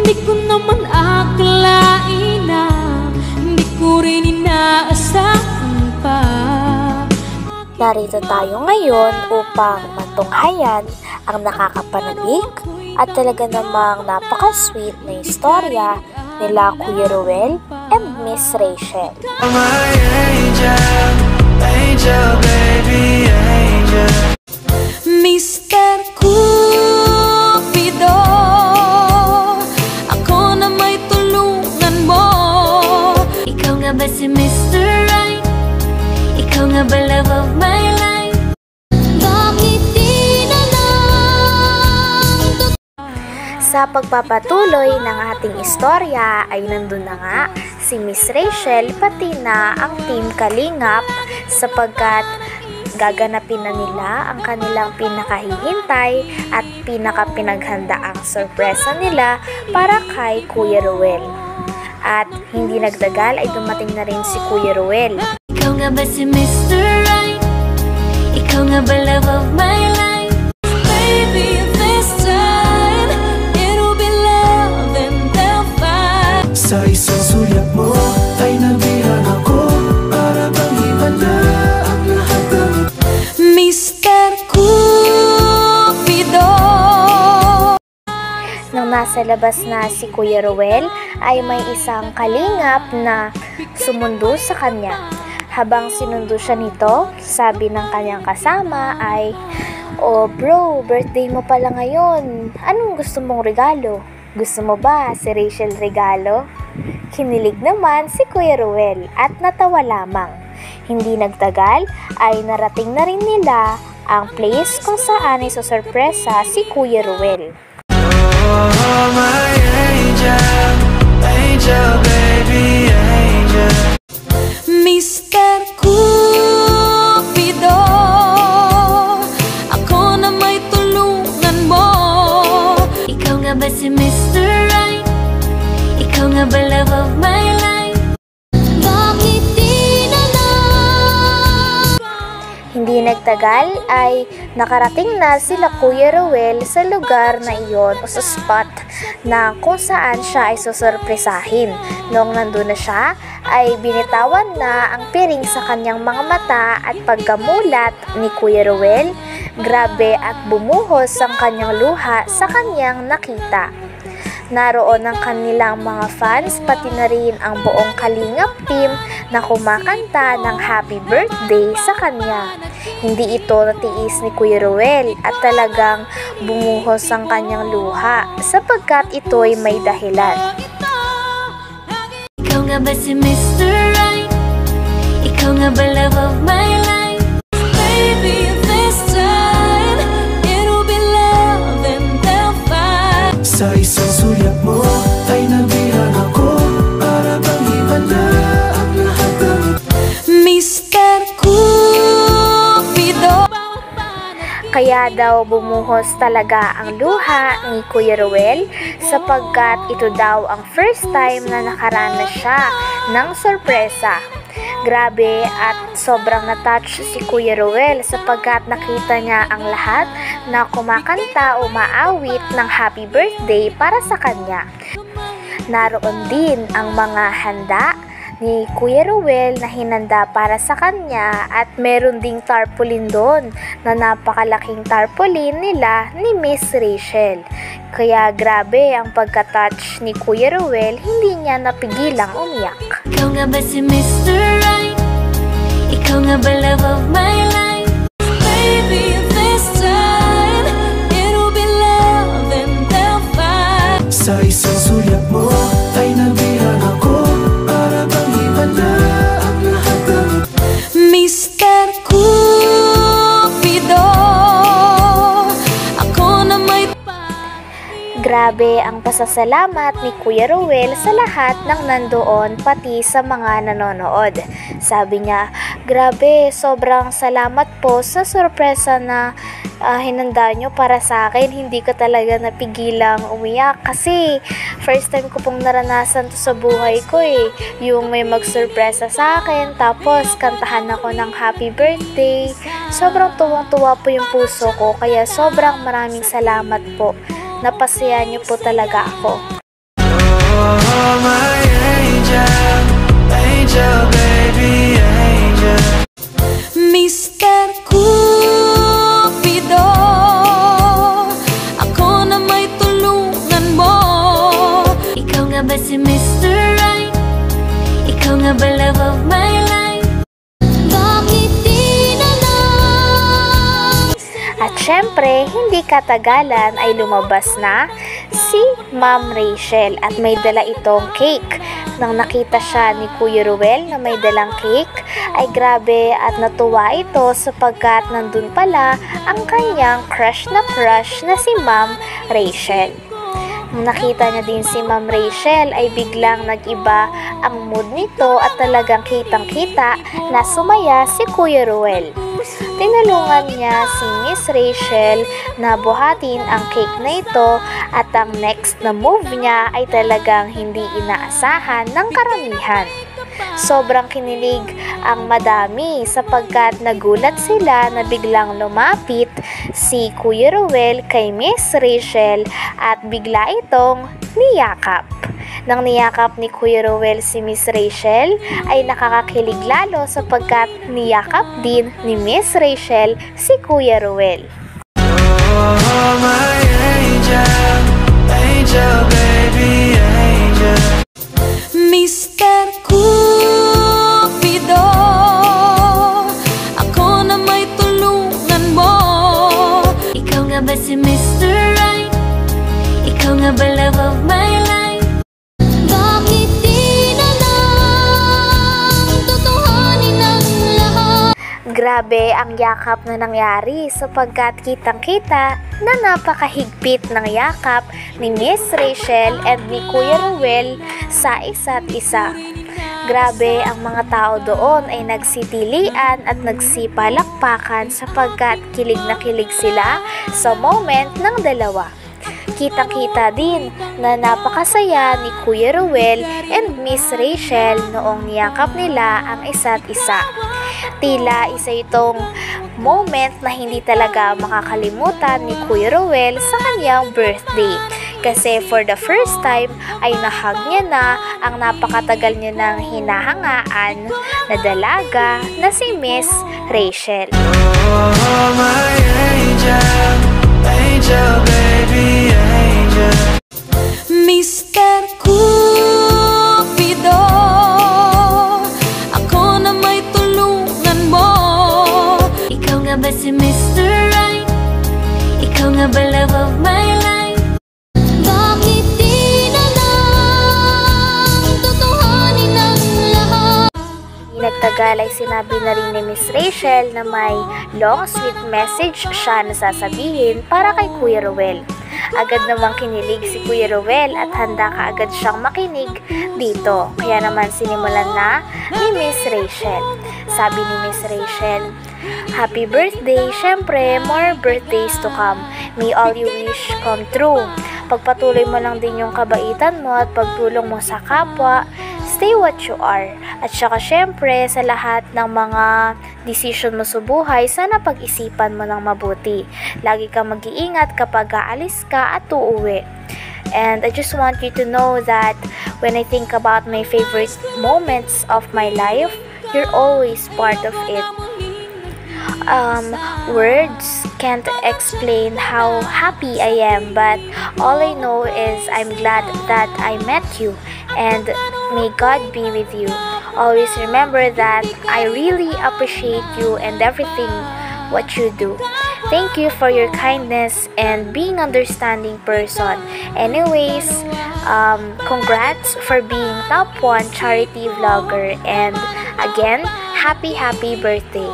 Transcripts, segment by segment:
Di ko naman akalain na hindi ko rin inaasahan pa. Narito tayo ngayon upang matunghayan ang nakakapanabik at talaga namang napaka-sweet na istorya nila Kuya Ruel and Miss Rachel. My angel, angel, baby, angel. Mr. Cupido, ako na may tulungan mo. Ikaw nga ba si Mr. Right? Ikaw nga ba love of my life? Bakit di na lang? Sa pagpapatuloy ng ating istorya ay nandun na nga si Miss Rachel pati na ang Team Kalingap sapagkat gaganapin na nila ang kanilang pinakahihintay at pinakapinaghandaang sorpresa nila para kay Kuya Ruel. At hindi nagdagal ay dumating na rin si Kuya Ruel. Ikaw nga ba si Mr. Right? Ikaw nga ba love of my life? Baby, this time it'll be love and they'll fight. Sa isang sulyap mo ay nabihan ako para bang iba na ang lahat ng Mr. Cupido. Nang nasa labas na si Kuya Ruel ay may isang kalingap na sumundo sa kanya. Habang sinundo siya nito, sabi ng kanyang kasama ay, "Oh bro, birthday mo pala ngayon. Anong gusto mong regalo? Gusto mo ba si Rachel regalo?" Kinilig naman si Kuya Ruel at natawa lamang. Hindi nagtagal ay narating na rin nila ang place kung saan ay susurpresa si Kuya Ruel. Oh, my angel, angel, baby, angel. Mr. Cupido, ako na may tulungan mo. Ikaw nga ba si Mr. Right? Ikaw nga ba love of my life? Bakit di na lang? Hindi nagtagal ay nakarating na sila Kuya Ruel sa lugar na iyon o sa spot na kung saan siya ay susurpresahin. Noong nandun na siya, ay binitawan na ang piring sa kanyang mga mata at pagkamulat ni Kuya Ruel, grabe at bumuhos ang kanyang luha sa kanyang nakita. Naroon ang kanilang mga fans pati na rin ang buong Kalingap team na kumakanta ng happy birthday sa kanya. Hindi ito natiis ni Kuya Ruel at talagang bumuhos ang kanyang luha sapagkat ito'y may dahilan. Ikaw nga ba si Mr. Right? Ikaw nga ba love of my life? Baby, this time it'll be love and they'll fight. Sa isang sulyap mo ay nabihan ako para bang iba na ang lahat ng Mr. Cupido. Kaya daw bumuhos talaga ang luha ni Kuya Ruel sapagkat ito daw ang first time na nakaranas siya ng sorpresa. Grabe at sobrang na-touch si Kuya Ruel sapagkat nakita niya ang lahat na kumakanta o maawit ng happy birthday para sa kanya. Naroon din ang mga handa ni Kuya Ruel na hinanda para sa kanya at meron ding tarpaulin doon na napakalaking tarpaulin nila ni Miss Rachel. Kaya grabe ang pagka-touch ni Kuya Ruel, hindi niya napigilang umiyak. Ikaw nga ba si Mr. Right? Ikaw nga ba love of my life? Baby, this time it'll be love and they'll fight. Sa isang sulyap mo ay nabihan ako para bang iba na ang lahat ng Mr. Cupido, ako na may Grabe ang pasasalamat ni Kuya Ruel sa lahat ng nandoon pati sa mga nanonood. Sabi niya, grabe, sobrang salamat po sa sorpresa na hinanda nyo para sa akin. Hindi ko talaga napigilang umiyak kasi first time ko pong naranasan to sa buhay ko yung may magsurpresa sa akin tapos kantahan ako ng happy birthday. Sobrang tuwang-tuwa po yung puso ko kaya sobrang maraming salamat po. Napasaya niyo po talaga ako. Oh, my angel, angel, baby, angel. Mr. Cupido, ako na may tulungan mo. Ikaw nga ba si Mr. Right? Ikaw nga ba love of my life? Bakit di na lang? At syempre, hindi katagalan ay lumabas na si Ma'am Rachel at may dala itong cake. Nang nakita siya ni Kuya Ruel na may dalang cake, ay grabe at natuwa ito sapagkat nandun pala ang kanyang crush na si Ma'am Rachel. Nung nakita niya din si Ma'am Rachel ay biglang nag-iba ang mood nito at talagang kitang-kita na sumaya si Kuya Ruel. Tinulungan niya si Miss Rachel na buhatin ang cake na ito at ang next na move niya ay talagang hindi inaasahan ng karamihan. Sobrang kinilig ang madami sapagkat nagulat sila na biglang lumapit si Kuya Ruel kay Miss Rachel at bigla itong niyakap. Nang niyakap ni Kuya Ruel si Miss Rachel ay nakakakilig lalo sapagkat niyakap din ni Miss Rachel si Kuya Ruel. Oh, my angel, angel, baby, angel. Mr. Cupido, ako na may tulungan mo. Ikaw nga ba si Mr. Right? Ikaw nga ba love of my life? Bakit di na lang tutuhanin ang lahat? Grabe ang yakap na nangyari sapagkat kitang-kita na napakahigpit ng yakap ni Miss Rachel and ni Kuya Ruel sa isa't isa. Grabe ang mga tao doon ay nagsitilian at nagsipalakpakan sapagkat kilig na kilig sila sa moment ng dalawa. Kitang-kita din na napakasaya ni Kuya Ruel and Miss Rachel noong niyakap nila ang isa't isa. Tila isa itong moment na hindi talaga makakalimutan ni Kuya Ruel sa kanyang birthday. Kasi for the first time ay nahag niya na ang napakatagal niya ng hinahangaan na dalaga na si Miss Rachel. Oh, my angel, angel, baby, angel. Mr. Cupido, ako na may tulungan mo. Ikaw nga ba si Mr. Right? Ikaw nga ba love of my life? Bakit di na lang tutuhanin ang lahat? Nagtagal ay sinabi na rin ni Miss Rachel na may long sweet message siya na sasabihin para kay Kuya Ruel. Agad namang kinilig si Kuya Ruel at handa kaagad siyang makinig dito. Kaya naman sinimulan na ni Miss Rachel. Sabi ni Miss Rachel, "Happy birthday! Syempre, more birthdays to come. May all you wish come true. Pagpatuloy mo lang din yung kabaitan mo at pagtulong mo sa kapwa. Stay what you are. At saka syempre, sa lahat ng mga decision mo sa buhay, sana pag-isipan mo ng mabuti. Lagi kang mag-iingat kapag aalis ka at uuwi. And I just want you to know that when I think about my favorite moments of my life, you're always part of it. Words can't explain how happy I am, but all I know is I'm glad that I met you, and may God be with you. Always remember that I really appreciate you and everything what you do. Thank you for your kindness and being understanding person. Anyways, congrats for being top 1 charity vlogger, and again, happy birthday."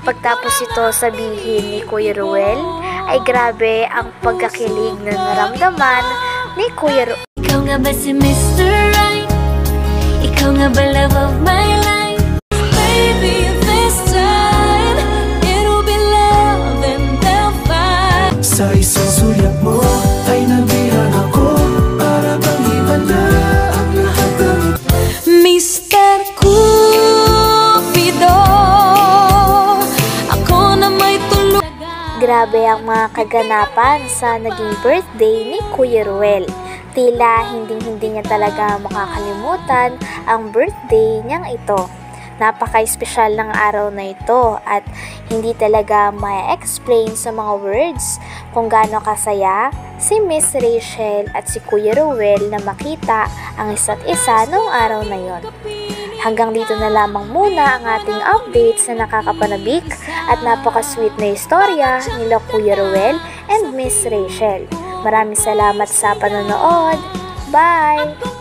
Pagtapos ito sabihin ni Kuya Ruel, ay grabe ang pagkakilig na naramdaman ni Kuya Ruel. Ikaw nga ba si Mr. Right? Ikaw nga ba love of my life? Baby, this time it'll be love and they'll fight. Sa isang sulyap mo ay nabihan ako para bang iba na ang lahat ng Mr. Cupido, ako na may tulungan. Grabe ang mga kaganapan sa naging birthday ni Kuya Ruel. Tila hindi niya talaga makakalimutan ang birthday niyang ito. Napaka-espesyal ng araw na ito at hindi talaga ma-explain sa mga words kung gaano kasaya si Miss Rachel at si Kuya Ruel na makita ang isa't isa noong araw na yon. Hanggang dito na lamang muna ang ating updates na nakakapanabik at napaka-sweet na istorya nila Kuya Ruel and Miss Rachel. Maraming salamat sa panonood. Bye!